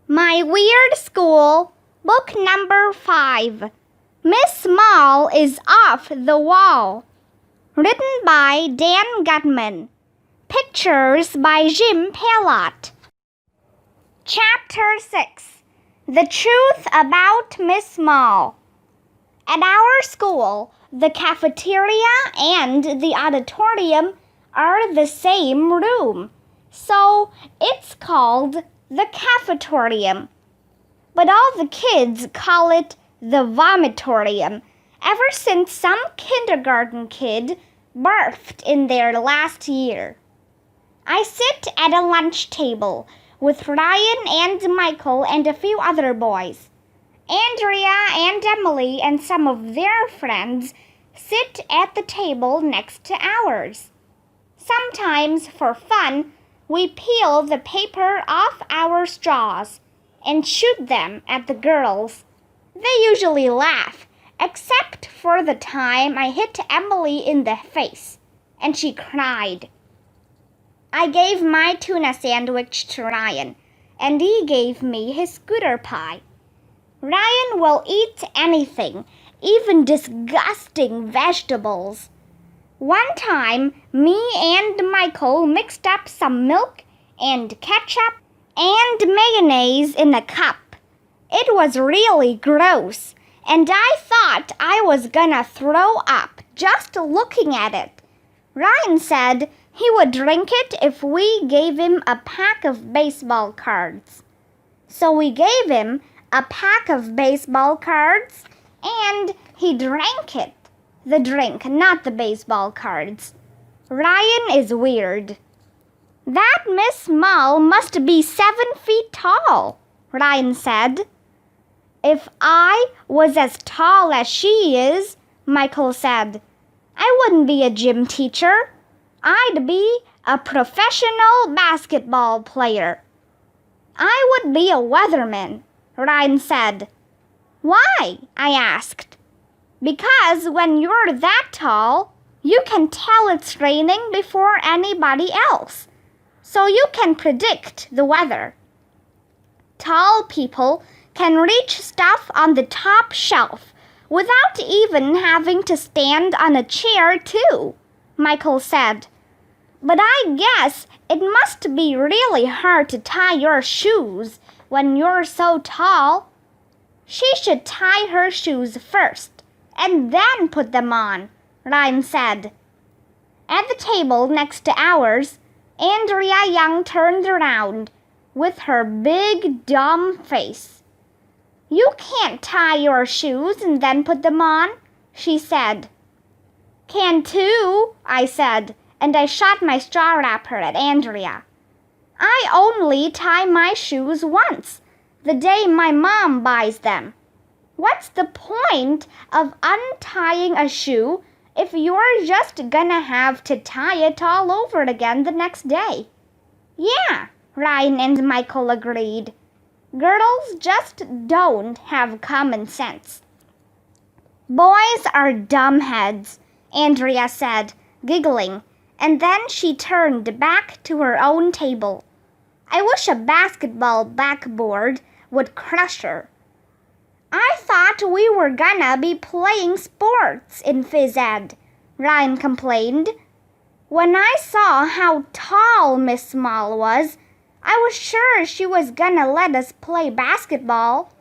My Weird School, Book Number 5. Miss Small is Off the Wall. Written by Dan Gutman. Pictures by Jim Pelot. Chapter 6. The Truth About Miss Small. At our school, the cafeteria and the auditorium are the same room, so it's called the cafetorium. But all the kids call it the vomitorium ever since some kindergarten kid barfed in there last year. I sit at a lunch table with Ryan and Michael and a few other boys. Andrea and Emily and some of their friends sit at the table next to ours. Sometimes, for fun, we peel the paper off our straws and shoot them at the girls. They usually laugh, except for the time I hit Emily in the face, and she cried. I gave my tuna sandwich to Ryan, and he gave me his scooter pie. Ryan will eat anything, even disgusting vegetables. One time, me and Michael mixed up some milk and ketchup and mayonnaise in a cup. It was really gross, and I thought I was gonna throw up just looking at it. Ryan said he would drink it if we gave him a pack of baseball cards. So we gave him a pack of baseball cards, and he drank it. The drink, not the baseball cards. Ryan is weird. That Miss Small must be 7 feet tall, Ryan said. If I was as tall as she is, Michael said, I wouldn't be a gym teacher. I'd be a professional basketball player. I would be a weatherman, Ryan said. Why? I asked. Because when you're that tall, you can tell it's raining before anybody else, so you can predict the weather. Tall people can reach stuff on the top shelf without even having to stand on a chair too, Michael said. But I guess it must be really hard to tie your shoes when you're so tall. She should tie her shoes first and then put them on, Ryan said. At the table next to ours, Andrea Young turned around with her big, dumb face. You can't tie your shoes and then put them on, she said. Can too, I said, and I shot my straw wrapper at Andrea. I only tie my shoes once, the day my mom buys them. What's the point of untying a shoe if you're just gonna have to tie it all over again the next day? Yeah, Ryan and Michael agreed. Girls just don't have common sense. Boys are dumbheads, Andrea said, giggling, and then she turned back to her own table. I wish a basketball backboard would crush her. I thought we were gonna be playing sports in phys ed, Ryan complained. When I saw how tall Miss Small was, I was sure she was gonna let us play basketball.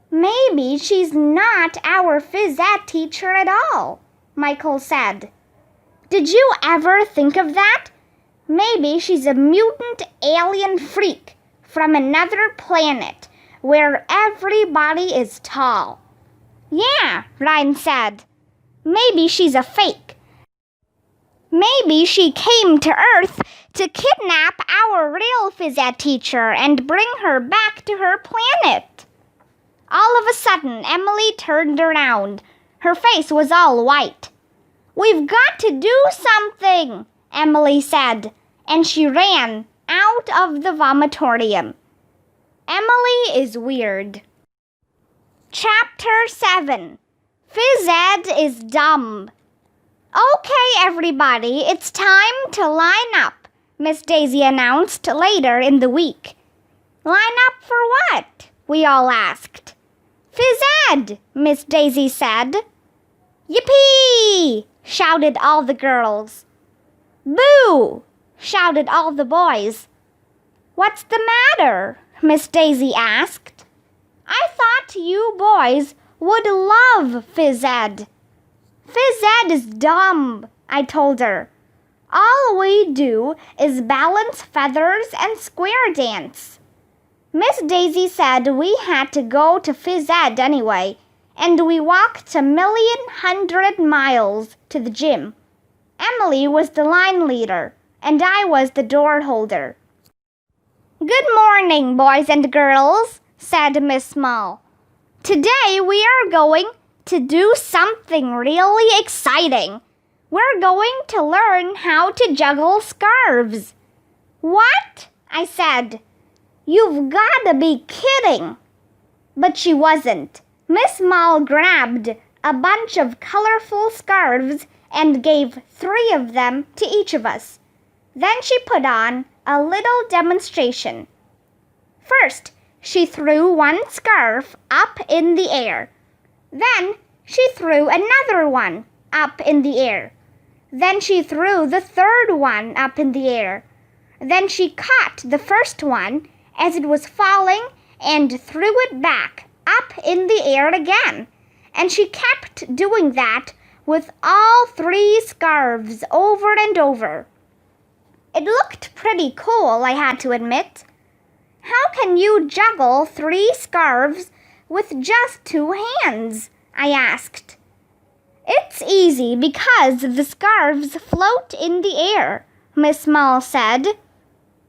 Maybe she's not our phys ed teacher at all, Michael said. Did you ever think of that? Maybe she's a mutant alien freak from another planet where everybody is tall. Yeah, Ryan said. Maybe she's a fake. Maybe she came to Earth to kidnap our real phys ed teacher and bring her back to her planet. All of a sudden, Emily turned around. Her face was all white. We've got to do something, Emily said, and she ran out of the vomitorium. Emily is weird. Chapter 7. Phys ed is dumb. Okay, everybody, it's time to line up, Miss Daisy announced later in the week. Line up for what? We all asked. Phys Ed, Miss Daisy said. Yippee! Shouted all the girls. Boo! Shouted all the boys. What's the matter? Miss Daisy asked. I thought you boys would love Phys Ed. Phys Ed is dumb, I told her. All we do is balance feathers and square dance. Miss Daisy said we had to go to Phys Ed anyway, and we walked 1,100,000 miles to the gym. Emily was the line leader, and I was the door holder. Good morning, boys and girls, said Miss Small. Today we are going to do something really exciting. We're going to learn how to juggle scarves. What? I said. You've got to be kidding. But she wasn't. Miss Small grabbed a bunch of colorful scarves and gave 3 of them to each of us. Then she put on a little demonstration. First, she threw one scarf up in the air. Then she threw another one up in the air. Then she threw the 3rd one up in the air. Then she caught the first one as it was falling and threw it back up in the air again. And she kept doing that with all 3 scarves over and over. It looked pretty cool, I had to admit. How can you juggle 3 scarves with just 2 hands? I asked. It's easy because the scarves float in the air, Miss Small said.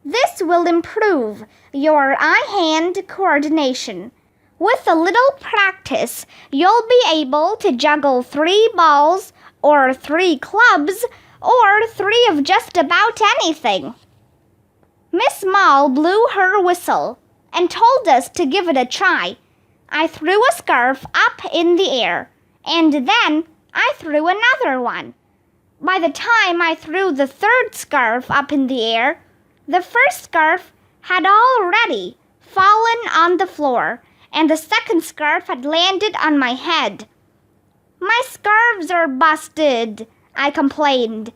This will improve your eye-hand coordination. With a little practice, you'll be able to juggle 3 balls or 3 clubs or 3 of just about anything. Miss Small blew her whistle and told us to give it a try. I threw a scarf up in the air, and then I threw another one. By the time I threw the 3rd scarf up in the air, the first scarf had already fallen on the floor, and the 2nd scarf had landed on my head. My scarves are busted, I complained.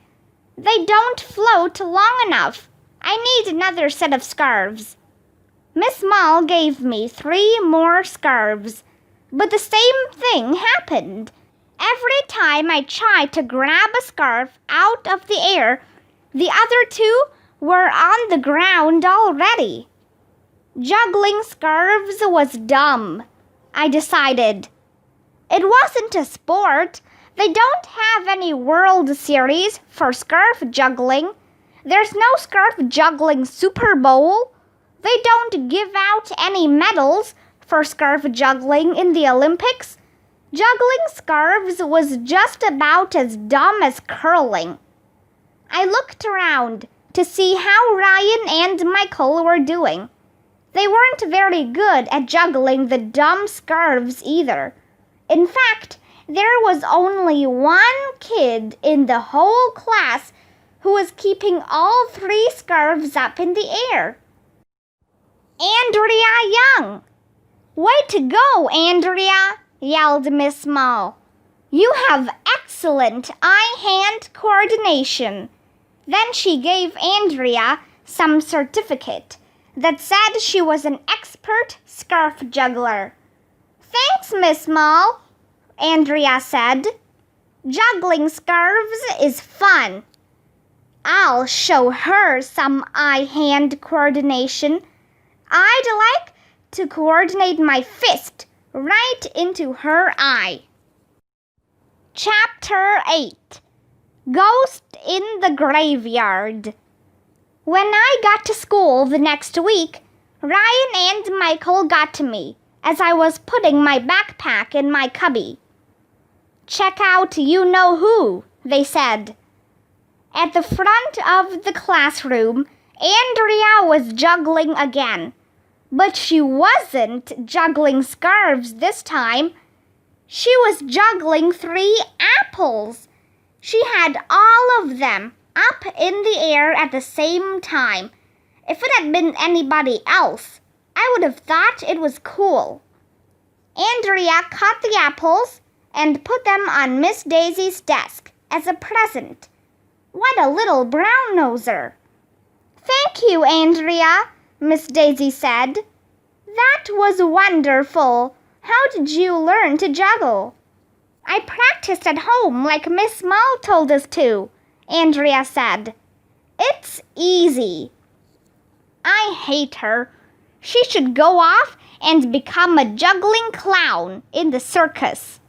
They don't float long enough. I need another set of scarves. Miss Small gave me 3 more scarves, but the same thing happened. Every time I tried to grab a scarf out of the air, the other 2 were on the ground already. Juggling scarves was dumb, I decided. It wasn't a sport. They don't have any World Series for scarf juggling. There's no scarf juggling Super Bowl. They don't give out any medals for scarf juggling in the Olympics. Juggling scarves was just about as dumb as curling. I looked around to see how Ryan and Michael were doing. They weren't very good at juggling the dumb scarves either. In fact, there was only 1 kid in the whole class who was keeping all 3 scarves up in the air. Andrea Young! Way to go, Andrea! Yelled Miss Small. You have excellent eye-hand coordination. Then she gave Andrea some certificate that said she was an expert scarf juggler. Thanks, Miss Small, Andrea said. Juggling scarves is fun. I'll show her some eye-hand coordination. I'd like to coordinate my fist right into her eye. Chapter 8 Ghost in the Graveyard. When I got to school the next week, Ryan and Michael got to me as I was putting my backpack in my cubby. Check out you-know-who, they said. At the front of the classroom, Andrea was juggling again. But she wasn't juggling scarves this time. She was juggling 3 apples. She had all of them up in the air at the same time. If it had been anybody else, I would have thought it was cool. Andrea cut the apples and put them on Miss Daisy's desk as a present. What a little brown-noser! Thank you, Andrea, Miss Daisy said. That was wonderful. How did you learn to juggle? I practiced at home like Miss Mull told us to, Andrea said. It's easy. I hate her. She should go off and become a juggling clown in the circus.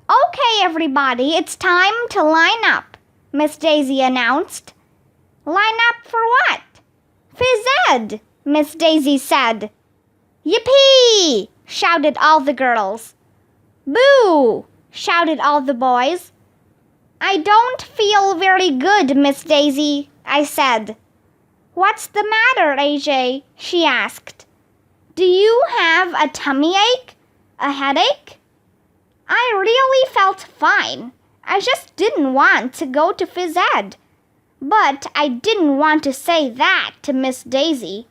Okay, everybody, it's time to line up, Miss Daisy announced. Line up for what? Phys Ed, Miss Daisy said. Yippee! Shouted all the girls. Boo! Shouted all the boys. I don't feel very good, Miss Daisy, I said. What's the matter, AJ? She asked. Do you have a tummy ache? A headache? I really felt fine. I just didn't want to go to Phys Ed. But I didn't want to say that to Miss Daisy.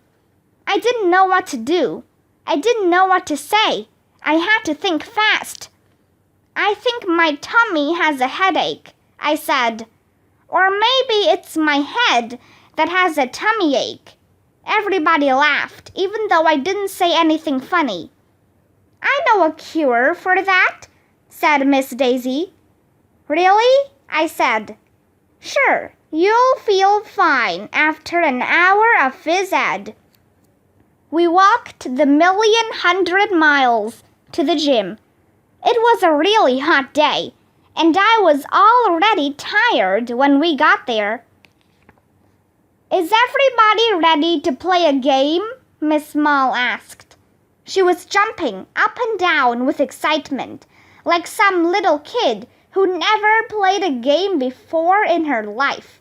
I didn't know what to do. I didn't know what to say. I had to think fast. I think my tummy has a headache, I said. Or maybe it's my head that has a tummy ache. Everybody laughed, even though I didn't say anything funny. I know a cure for that, said Miss Daisy. Really? I said. Sure, you'll feel fine after an hour of Phys Ed. We walked the 1,100 miles to the gym. It was a really hot day, and I was already tired when we got there. Is everybody ready to play a game? Miss Mull asked. She was jumping up and down with excitement, like some little kid who never played a game before in her life.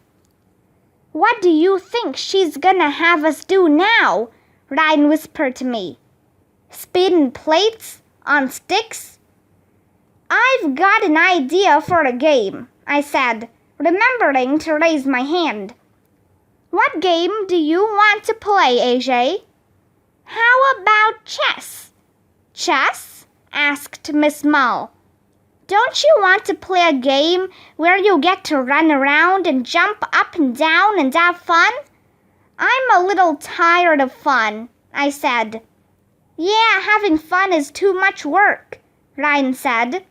What do you think she's gonna have us do now? Ryan whispered to me. Spin plates on sticks? I've got an idea for a game, I said, remembering to raise my hand. What game do you want to play, AJ? How about chess? Chess? Asked Miss Mull. Don't you want to play a game where you get to run around and jump up and down and have fun? I'm a little tired of fun, I said. Yeah, having fun is too much work, Ryan said.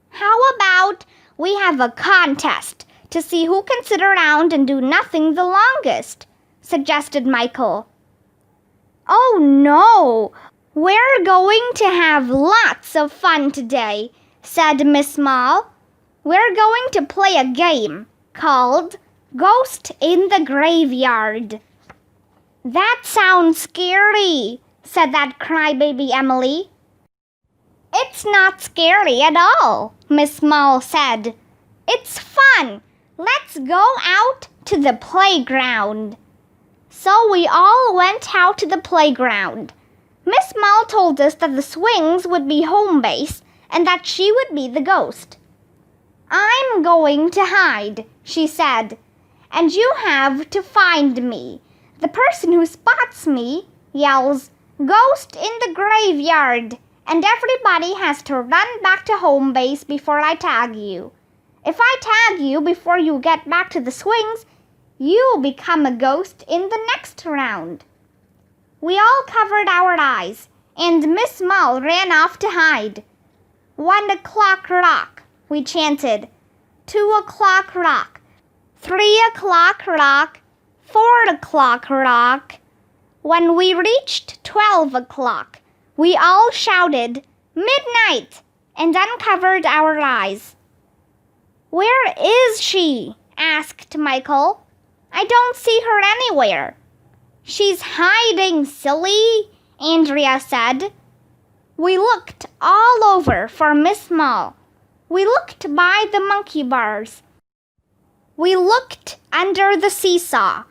How about we have a contest to see who can sit around and do nothing the longest, suggested Michael. Oh no, we're going to have lots of fun today, said Miss Mull. We're going to play a game called Ghost in the Graveyard. That sounds scary, said that crybaby Emily. It's not scary at all, Miss Mull said. It's fun. Let's go out to the playground. So we all went out to the playground. Miss Mull told us that the swings would be home base and that she would be the ghost. I'm going to hide, she said, and you have to find me. The person who spots me yells, Ghost in the graveyard, and everybody has to run back to home base before I tag you. If I tag you before you get back to the swings, you'll become a ghost in the next round. We all covered our eyes, and Miss Mull ran off to hide. 1 o'clock rock, we chanted. 2 o'clock rock. 3 o'clock rock. 4 o'clock rock. When we reached 12 o'clock, we all shouted, Midnight, and uncovered our eyes. Where is she? Asked Michael. I don't see her anywhere. She's hiding, silly, Andrea said. We looked all over for Miss Mull. We looked by the monkey bars. We looked under the seesaw.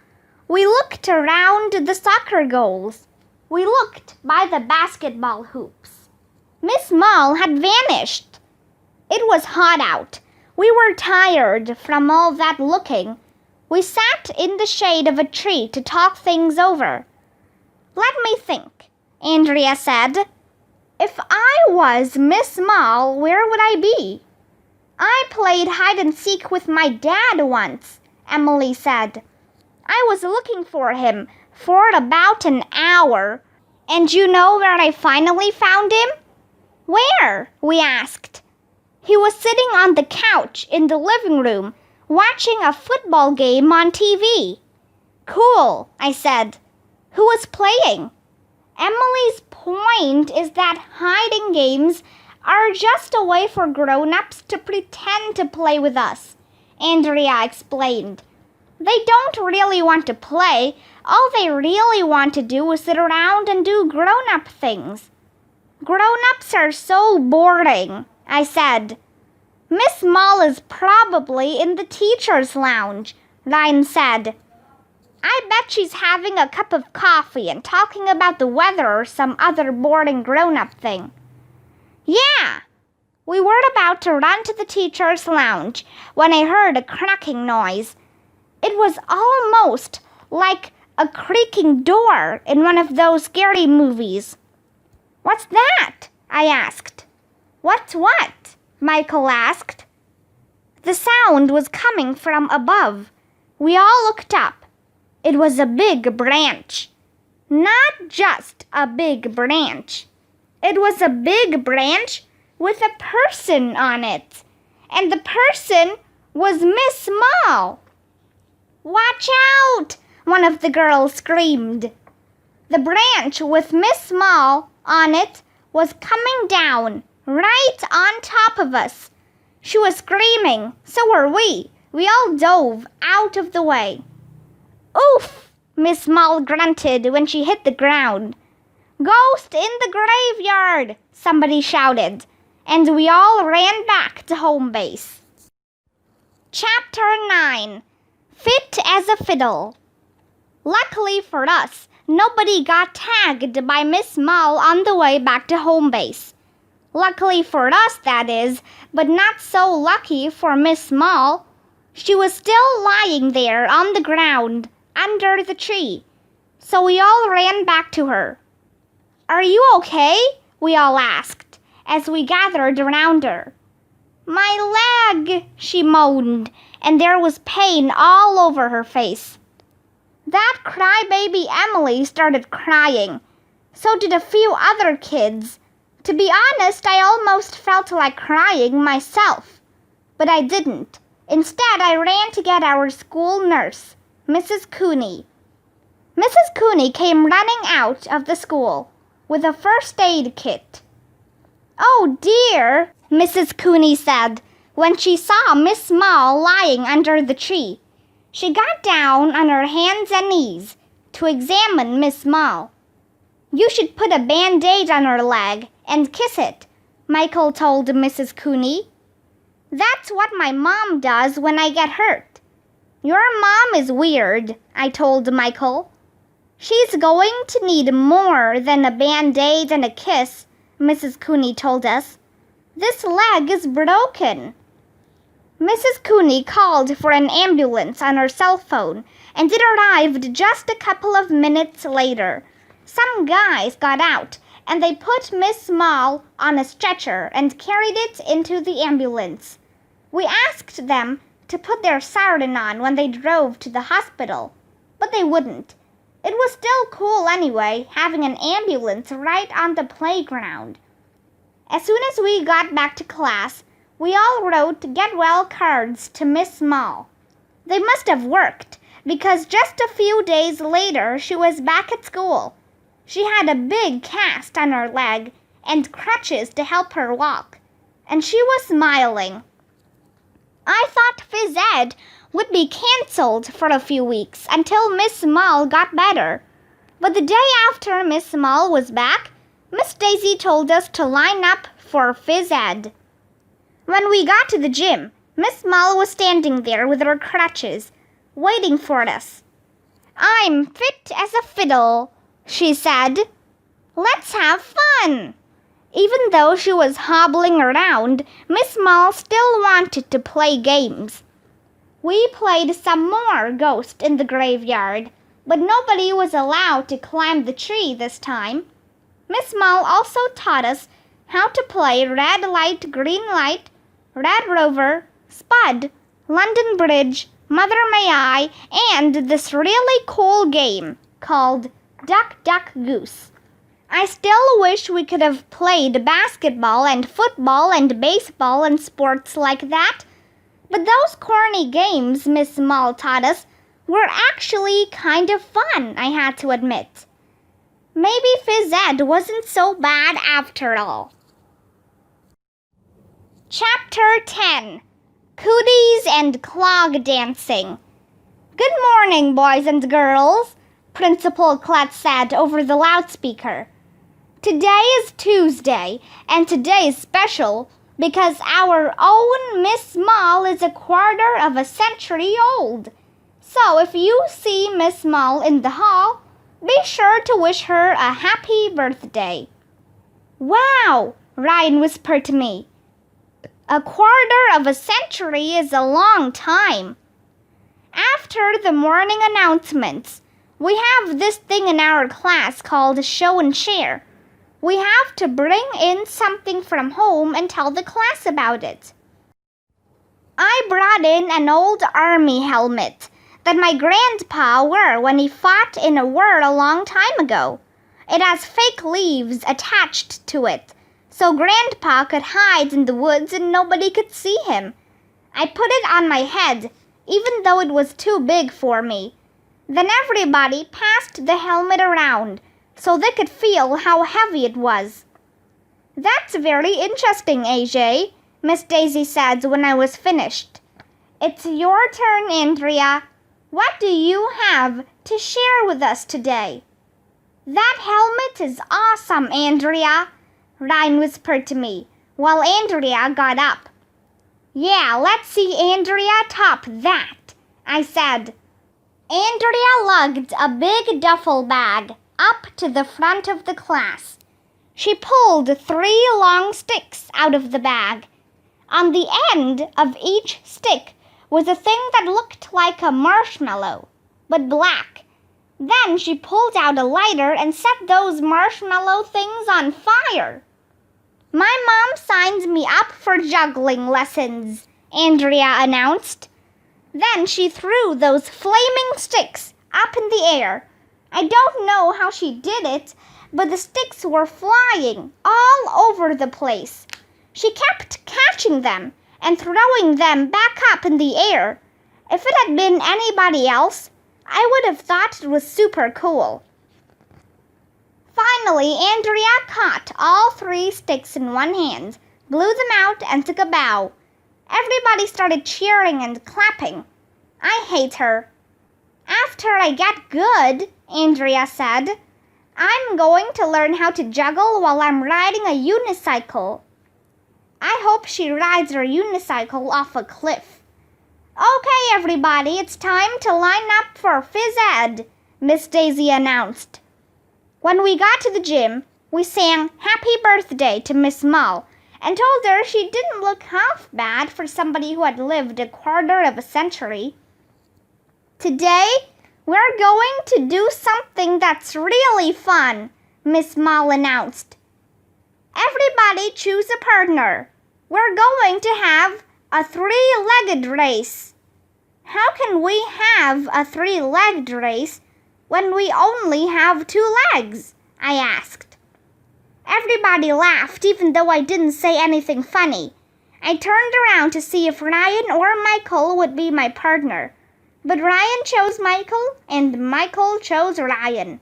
We looked around the soccer goals. We looked by the basketball hoops. Miss Mull had vanished. It was hot out. We were tired from all that looking. We sat in the shade of a tree to talk things over. Let me think, Andrea said. If I was Miss Small, where would I be? I played hide and seek with my dad once, Emily said. I was looking for him for about an hour. And you know where I finally found him? Where? We asked. He was sitting on the couch in the living room, watching a football game on TV. Cool, I said. Who was playing? Emily's point is that hiding games are just a way for grown-ups to pretend to play with us, Andrea explained. They don't really want to play. All they really want to do is sit around and do grown-up things. Grown-ups are so boring, I said. Miss Small is probably in the teacher's lounge, Ryan said. I bet she's having a cup of coffee and talking about the weather or some other boring grown-up thing. Yeah, we were about to run to the teacher's lounge when I heard a cracking noise. It was almost like a creaking door in one of those scary movies. What's that? I asked. What's what? Michael asked. The sound was coming from above. We all looked up. It was a big branch. Not just a big branch. It was a big branch with a person on it. And the person was Miss Small. Watch out! One of the girls screamed. The branch with Miss Small on it was coming down right on top of us. She was screaming, so were we. We all dove out of the way. Oof! Miss Small grunted when she hit the ground. Ghost in the graveyard! Somebody shouted, and we all ran back to home base. Chapter 9. Fit as a Fiddle. Luckily for us, nobody got tagged by Miss Small on the way back to home base. Luckily for us, that is, but not so lucky for Miss Small. She was still lying there on the ground, under the tree, so we all ran back to her. Are you okay? We all asked, as we gathered around her. My leg, she moaned, and there was pain all over her face. That crybaby Emily started crying. So did a few other kids. To be honest, I almost felt like crying myself. But I didn't. Instead, I ran to get our school nurse, Mrs. Quynh. Mrs. Quynh came running out of the school with a first aid kit. Oh dear, Mrs. Quynh said when she saw Miss Small lying under the tree. She got down on her hands and knees to examine Miss Small. You should put a band-aid on her leg and kiss it, Michael told Mrs. Quynh. That's what my mom does when I get hurt. Your mom is weird, I told Michael. She's going to need more than a band-aid and a kiss, Mrs. Quynh told us. This leg is broken. Mrs. Quynh called for an ambulance on her cell phone, and it arrived just a couple of minutes later. Some guys got out, and they put Miss Small on a stretcher and carried it into the ambulance. We asked them to put their siren on when they drove to the hospital, but they wouldn't. It was still cool anyway, having an ambulance right on the playground. As soon as we got back to class, we all wrote get well cards to Miss Small. They must have worked, because just a few days later she was back at school. She had a big cast on her leg and crutches to help her walk, and she was smiling. I thought phys ed would be canceled for a few weeks until Miss Small got better. But the day after Miss Small was back, Miss Daisy told us to line up for phys ed. When we got to the gym, Miss Small was standing there with her crutches, waiting for us. I'm fit as a fiddle, she said. Let's have fun. Even though she was hobbling around, Miss Small still wanted to play games. We played some more Ghost in the Graveyard. But nobody was allowed to climb the tree this time. Miss Mull also taught us how to play red light, green light, Red Rover, Spud, London Bridge, Mother May I, and this really cool game called Duck, Duck, Goose. I still wish we could have played basketball and football and baseball and sports like that. But those corny games Miss Mull taught us were actually kind of fun, I had to admit. Maybe phys ed wasn't so bad after all. Chapter 10. Cooties and Clog Dancing. Good morning, boys and girls, Principal Klett said over the loudspeaker. Today is Tuesday, and today is special because our own Miss Mull is a quarter of a century old. So if you see Miss Mull in the hall, be sure to wish her a happy birthday. Wow, Ryan whispered to me. A quarter of a century is a long time. After the morning announcements, we have this thing in our class called show and share. We have to bring in something from home and tell the class about it. I brought in an old army helmet that my grandpa wore when he fought in a war a long time ago. It has fake leaves attached to it, so Grandpa could hide in the woods and nobody could see him. I put it on my head, even though it was too big for me. Then everybody passed the helmet around, so they could feel how heavy it was. That's very interesting, AJ, Miss Daisy said when I was finished. It's your turn, Andrea. What do you have to share with us today? That helmet is awesome, Andrea, Ryan whispered to me, while Andrea got up. Yeah, let's see Andrea top that, I said. Andrea lugged a big duffel bag up to the front of the class. She pulled 3 long sticks out of the bag. On the end of each stick was a thing that looked like a marshmallow, but black. Then she pulled out a lighter and set those marshmallow things on fire. My mom signed me up for juggling lessons, Andrea announced. Then she threw those flaming sticks up in the air. I don't know how she did it, but the sticks were flying all over the place. She kept catching them and throwing them back up in the air. If it had been anybody else, I would have thought it was super cool. Finally, Andrea caught all 3 sticks in one hand, blew them out, and took a bow. Everybody started cheering and clapping. I hate her. After I get good, Andrea said, I'm going to learn how to juggle while I'm riding a unicycle. I hope she rides her unicycle off a cliff. Okay, everybody, it's time to line up for phys ed, Miss Daisy announced. When we got to the gym, we sang Happy Birthday to Miss Mull and told her she didn't look half bad for somebody who had lived a quarter of a century. Today, we're going to do something that's really fun, Miss Mull announced. Everybody choose a partner. We're going to have a 3-legged race. How can we have a 3-legged race when we only have 2 legs? I asked. Everybody laughed even though I didn't say anything funny. I turned around to see if Ryan or Michael would be my partner. But Ryan chose Michael and Michael chose Ryan.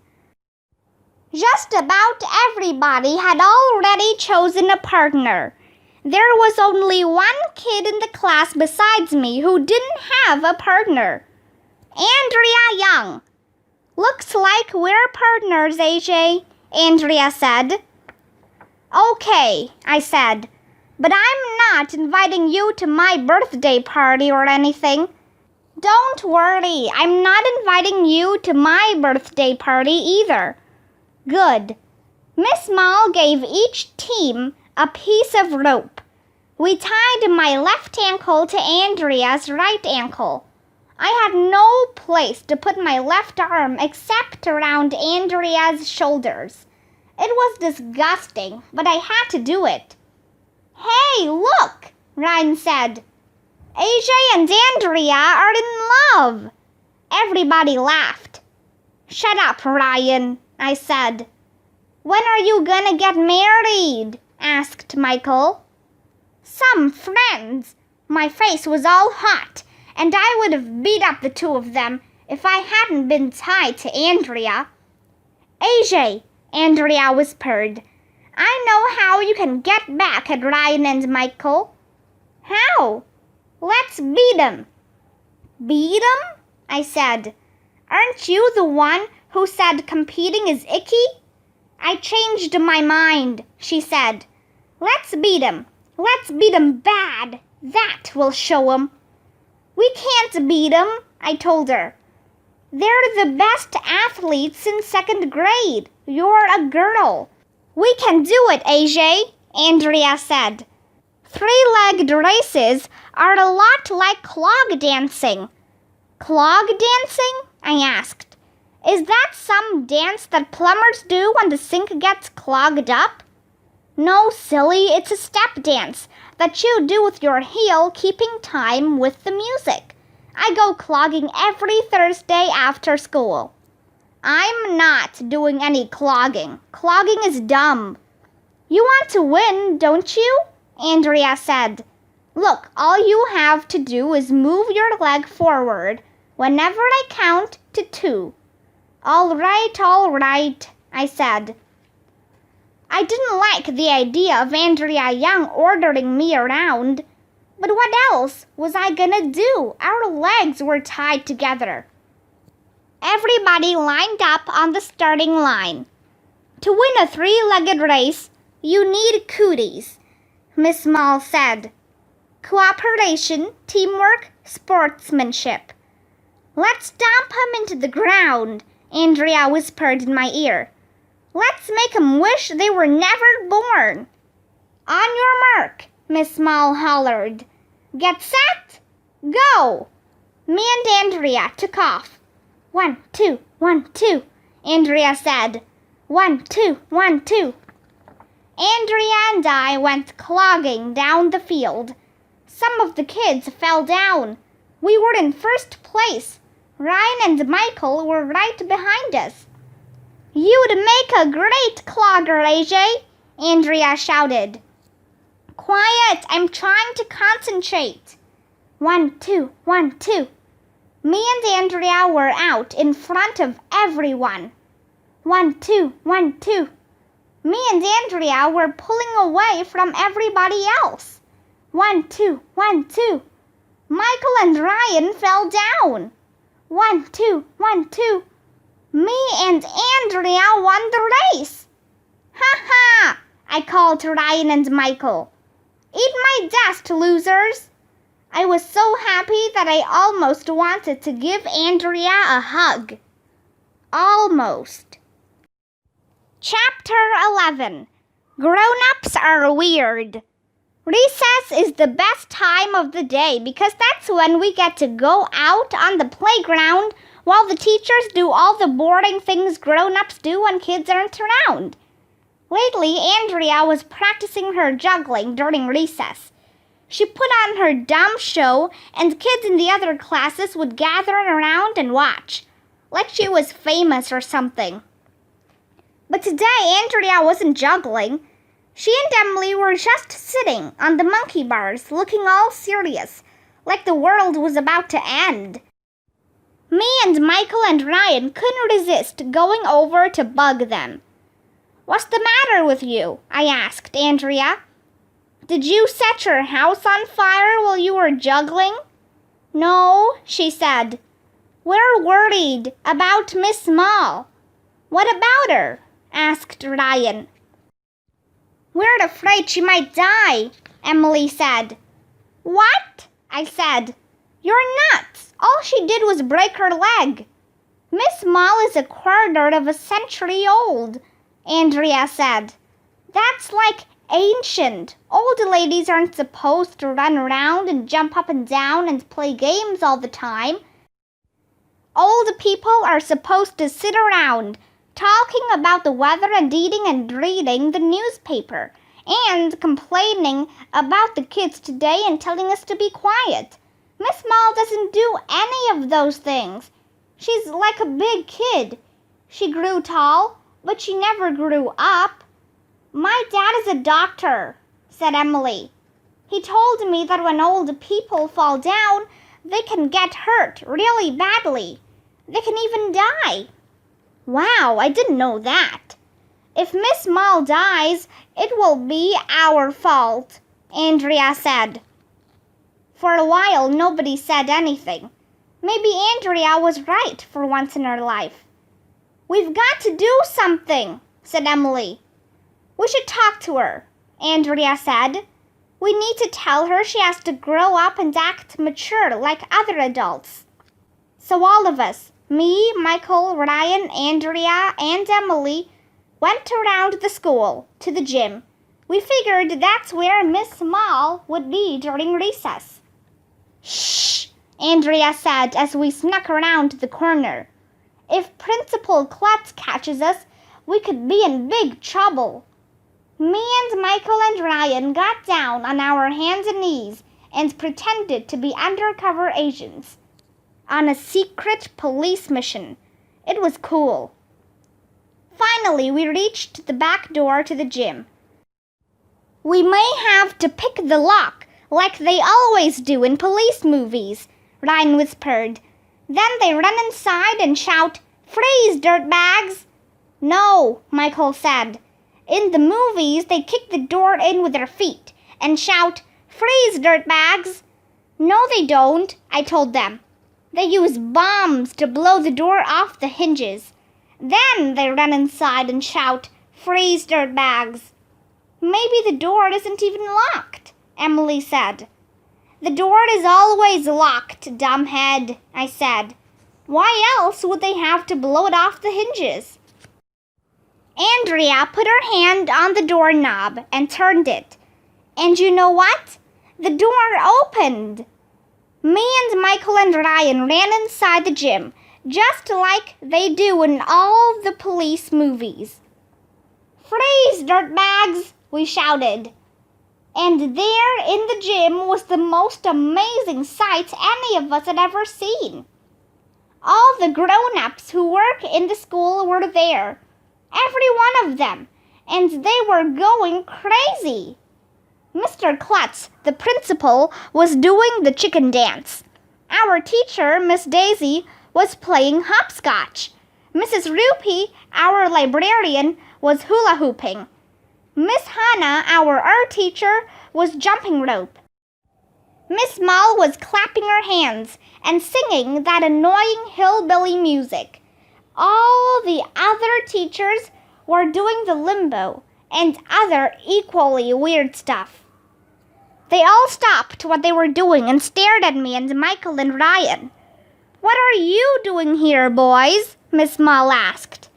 Just about everybody had already chosen a partner. There was only one kid in the class besides me who didn't have a partner. Andrea Young. Looks like we're partners, AJ, Andrea said. Okay, I said, but I'm not inviting you to my birthday party or anything. Don't worry, I'm not inviting you to my birthday party either. Good. Miss Mull gave each team a piece of rope. We tied my left ankle to Andrea's right ankle. I had no place to put my left arm except around Andrea's shoulders. It was disgusting, but I had to do it. "Hey, look," Ryan said. "AJ and Andrea are in love." Everybody laughed. "Shut up, Ryan," I said. "When are you gonna get married?" asked Michael. "Some friends." My face was all hot, and I would have beat up the two of them if I hadn't been tied to Andrea. "AJ," Andrea whispered, "I know how you can get back at Ryan and Michael." "How?" "Let's beat 'em." "Beat 'em?" I said. "Aren't you the one who said competing is icky?" "I changed my mind," she said. "Let's beat 'em. Let's beat 'em bad. That will show 'em." "We can't beat 'em," I told her. "They're the best athletes in second grade. You're a girl." "We can do it, AJ," Andrea said. "Three-legged races are a lot like clog dancing." "Clog dancing?" I asked. "Is that some dance that plumbers do when the sink gets clogged up?" "No, silly, it's a step dance that you do with your heel keeping time with the music. I go clogging every Thursday after school." "I'm not doing any clogging. Clogging is dumb." "You want to win, don't you?" Andrea said. "Look, all you have to do is move your leg forward whenever I count to 2. All right, I said. I didn't like the idea of Andrea Young ordering me around. But what else was I gonna do? Our legs were tied together. Everybody lined up on the starting line. To win a three-legged race, you need cooties, Miss Small said. Cooperation, teamwork, sportsmanship. Let's stomp him into the ground, Andrea whispered in my ear. Let's make 'em wish they were never born. On your mark, Miss Small hollered. Get set, go! Me and Andrea took off. 1, 2, 1, 2, Andrea said. 1, 2, 1, 2. Andrea and I went clogging down the field. Some of the kids fell down. We were in first place. Ryan and Michael were right behind us. You'd make a great clogger, AJ, Andrea shouted. Quiet, I'm trying to concentrate. 1, 2, 1, 2. Me and Andrea were out in front of everyone. 1, 2, 1, 2. Me and Andrea were pulling away from everybody else. 1, 2, 1, 2. Michael and Ryan fell down. 1, 2, 1, 2. Me and Andrea won the race. Ha ha! I called to Ryan and Michael. Eat my dust, losers. I was so happy that I almost wanted to give Andrea a hug. Almost. Chapter 11. Grown-ups are weird. Recess is the best time of the day because that's when we get to go out on the playground while the teachers do all the boring things grown-ups do when kids aren't around. Lately, Andrea was practicing her juggling during recess. She put on her dumb show, and kids in the other classes would gather around and watch, like she was famous or something. But today, Andrea wasn't juggling. She and Emily were just sitting on the monkey bars, looking all serious, like the world was about to end. Me and Michael and Ryan couldn't resist going over to bug them. What's the matter with you? I asked Andrea. Did you set your house on fire while you were juggling? No, she said. We're worried about Miss Small. What about her? Asked Ryan. We're afraid she might die, Emily said. What? I said. You're nuts. All she did was break her leg. Miss Small is a quarter of a century old, Andrea said. That's like ancient. Old ladies aren't supposed to run around and jump up and down and play games all the time. Old people are supposed to sit around, talking about the weather and eating and reading the newspaper, and complaining about the kids today and telling us to be quiet. Miss Mall doesn't do any of those things. She's like a big kid. She grew tall, but she never grew up. My dad is a doctor, said Emily. He told me that when old people fall down, they can get hurt really badly. They can even die. Wow, I didn't know that. If Miss Mall dies, it will be our fault, Andrea said. For a while, nobody said anything. Maybe Andrea was right for once in her life. We've got to do something, said Emily. We should talk to her, Andrea said. We need to tell her she has to grow up and act mature like other adults. So all of us, me, Michael, Ryan, Andrea, and Emily, went around the school to the gym. We figured that's where Miss Mall would be during recess. Shh, Andrea said as we snuck around the corner. If Principal Klutz catches us, we could be in big trouble. Me and Michael and Ryan got down on our hands and knees and pretended to be undercover agents on a secret police mission. It was cool. Finally, we reached the back door to the gym. We may have to pick the lock like they always do in police movies, Ryan whispered. Then they run inside and shout, "Freeze, dirtbags!" No, Michael said. In the movies, they kick the door in with their feet and shout, "Freeze, dirtbags!" No, they don't, I told them. They use bombs to blow the door off the hinges. Then they run inside and shout, "Freeze, dirtbags!" Maybe the door isn't even locked, Emily said. The door is always locked, dumbhead, I said. Why else would they have to blow it off the hinges? Andrea put her hand on the doorknob and turned it. And you know what? The door opened. Me and Michael and Ryan ran inside the gym, just like they do in all the police movies. "Freeze, dirtbags!" we shouted. And there in the gym was the most amazing sight any of us had ever seen. All the grown-ups who work in the school were there, every one of them, and they were going crazy. Mr. Klutz, the principal, was doing the chicken dance. Our teacher, Miss Daisy, was playing hopscotch. Mrs. Rupee, our librarian, was hula hooping. Miss Hannah, our art teacher, was jumping rope. Miss Mall was clapping her hands and singing that annoying hillbilly music. All the other teachers were doing the limbo and other equally weird stuff. They all stopped what they were doing and stared at me and Michael and Ryan. "What are you doing here, boys?" Miss Mall asked.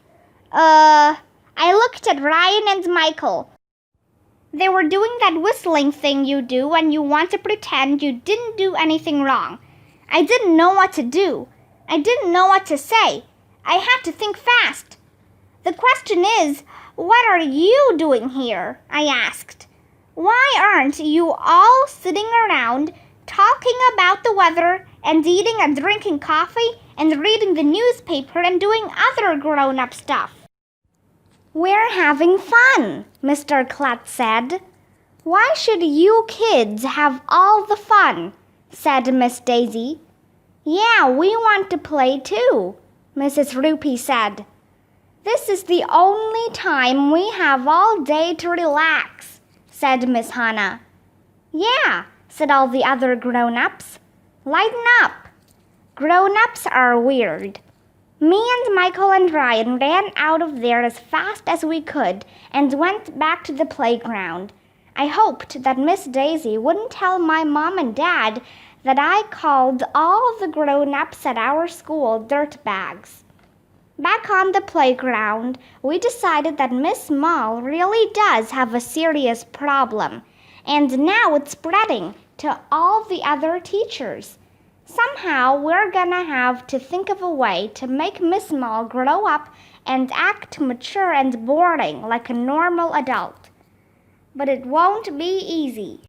I looked at Ryan and Michael. They were doing that whistling thing you do when you want to pretend you didn't do anything wrong. I didn't know what to do. I didn't know what to say. I had to think fast. "The question is, what are you doing here?" I asked. "Why aren't you all sitting around talking about the weather and eating and drinking coffee and reading the newspaper and doing other grown-up stuff?" "We're having fun," Mr. Klutz said. "Why should you kids have all the fun?" said Miss Daisy. "Yeah, we want to play too," Mrs. Rupee said. "This is the only time we have all day to relax," said Miss Hannah. "Yeah," said all the other grown-ups. "Lighten up." Grown-ups are weird. Me and Michael and Ryan ran out of there as fast as we could and went back to the playground. I hoped that Miss Daisy wouldn't tell my mom and dad that I called all the grown-ups at our school dirtbags. Back on the playground, we decided that Miss Mall really does have a serious problem, and now it's spreading to all the other teachers. Somehow we're gonna have to think of a way to make Miss Mall grow up and act mature and boring like a normal adult. But it won't be easy.